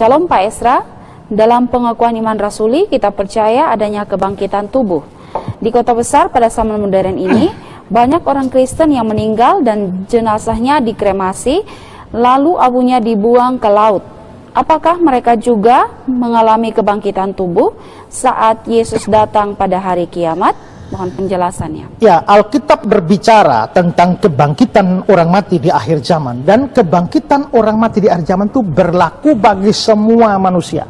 Shalom Pak Esra, dalam pengakuan iman rasuli kita percaya adanya kebangkitan tubuh. Di kota besar pada zaman modern ini, banyak orang Kristen yang meninggal dan jenazahnya dikremasi, lalu abunya dibuang ke laut. Apakah mereka juga mengalami kebangkitan tubuh saat Yesus datang pada hari kiamat? Mohon penjelasannya. Ya, Alkitab berbicara tentang kebangkitan orang mati di akhir zaman, dan kebangkitan orang mati di akhir zaman itu berlaku bagi semua manusia.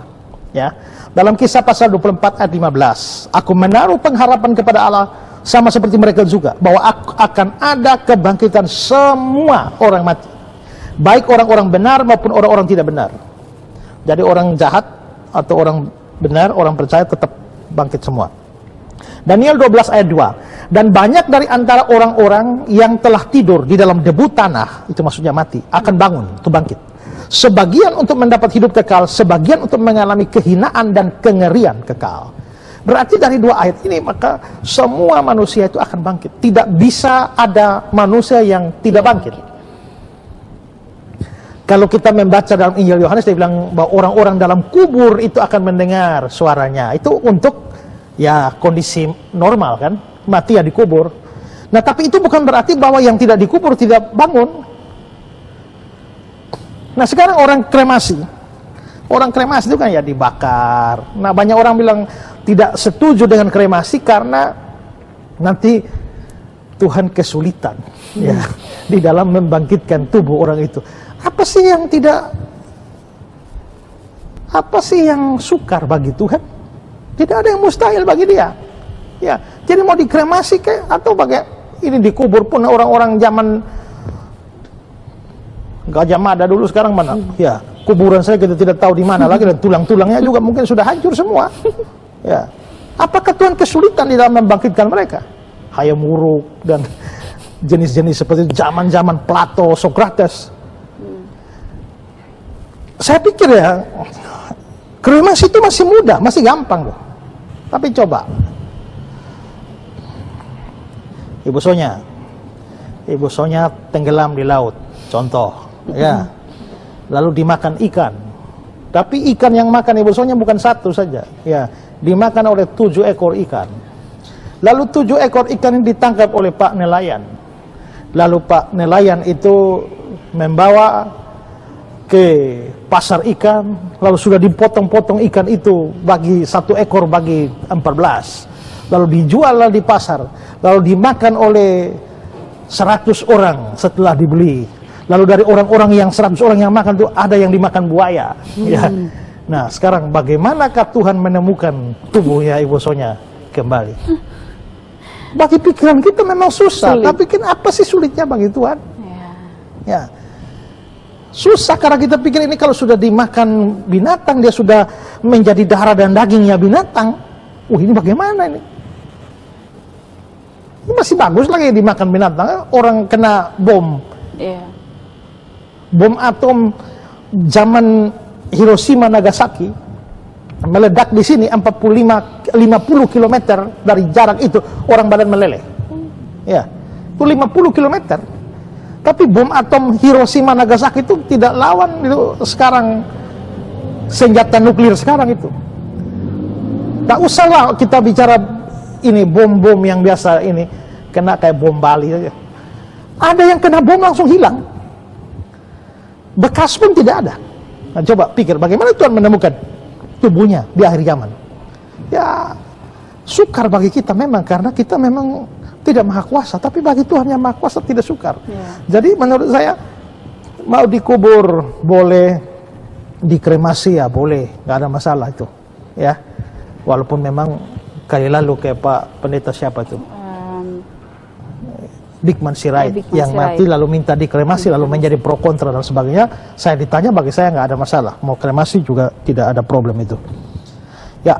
Ya, dalam Kisah pasal 24 ayat 15, aku menaruh pengharapan kepada Allah sama seperti mereka juga, bahwa akan ada kebangkitan semua orang mati, baik orang-orang benar maupun orang-orang tidak benar. Jadi orang jahat atau orang benar, orang percaya tetap bangkit semua. Daniel 12 ayat 2, dan banyak dari antara orang-orang yang telah tidur di dalam debu tanah, itu maksudnya mati, akan bangun, itu bangkit. Sebagian untuk mendapat hidup kekal, sebagian untuk mengalami kehinaan dan kengerian kekal. Berarti dari dua ayat ini maka semua manusia itu akan bangkit. Tidak bisa ada manusia yang tidak bangkit. Kalau kita membaca dalam Injil Yohanes, dia bilang bahwa orang-orang dalam kubur itu akan mendengar suaranya. Itu untuk ya kondisi normal kan, mati ya dikubur. Nah, tapi itu bukan berarti bahwa yang tidak dikubur tidak bangun. Nah, sekarang orang kremasi itu kan ya dibakar. Nah, banyak orang bilang tidak setuju dengan kremasi karena nanti Tuhan kesulitan ya di dalam membangkitkan tubuh orang itu. Apa sih yang sukar bagi Tuhan? Tidak ada yang mustahil bagi dia. Ya, jadi mau dikremasi atau pakai ini dikubur pun orang-orang zaman Gajah Mada dulu, sekarang mana? Ya, kuburan saya kita tidak tahu di mana lagi, dan tulang-tulangnya juga mungkin sudah hancur semua. Ya, apakah Tuhan kesulitan di dalam membangkitkan mereka? Hayam Wuruk dan jenis-jenis seperti zaman-zaman Plato, Sokrates. Saya pikir ya, kremasi itu masih mudah, masih gampang loh. Tapi coba, Ibu Sonya tenggelam di laut, contoh, ya, lalu dimakan ikan. Tapi ikan yang makan Ibu Sonya bukan satu saja, ya, dimakan oleh 7 ekor ikan. Lalu 7 ekor ikan ini ditangkap oleh Pak Nelayan. Lalu Pak Nelayan itu membawa ke pasar ikan, lalu sudah dipotong-potong ikan itu bagi 1 ekor bagi 14, lalu dijual di pasar, lalu dimakan oleh 100 orang setelah dibeli. Lalu dari orang-orang yang 100 orang yang makan itu ada yang dimakan buaya. Ya. Nah, sekarang bagaimanakah Tuhan menemukan tubuhnya Ibu Sonya kembali? Bagi pikiran kita memang susah, tapi apa sih sulitnya bagi Tuhan? Ya. Susah karena kita pikir ini kalau sudah dimakan binatang, dia sudah menjadi darah dan dagingnya binatang. Ini bagaimana ini? Ini masih bagus lagi dimakan binatang. Orang kena bom. Bom atom zaman Hiroshima Nagasaki meledak di sini 50 km dari jarak itu orang badan meleleh. Ya, itu 50 km. Tapi bom atom Hiroshima Nagasaki itu tidak lawan itu sekarang senjata nuklir sekarang itu. Tak usahlah kita bicara ini bom-bom yang biasa ini kena kayak bom Bali saja. Ada yang kena bom langsung hilang. Bekas pun tidak ada. Nah, coba pikir bagaimana Tuhan menemukan tubuhnya di akhir zaman. Ya, sukar bagi kita memang karena kita memang tidak maha kuasa, tapi bagi Tuhan yang maha kuasa tidak sukar. Jadi menurut saya mau dikubur boleh, dikremasi ya boleh, nggak ada masalah itu, ya. Walaupun memang kali lalu kayak Pak Pendeta siapa itu, Bigman Sirait yang mati lalu minta dikremasi lalu menjadi pro kontra dan sebagainya. Saya ditanya, bagi saya nggak ada masalah, mau kremasi juga tidak ada problem itu. Ya.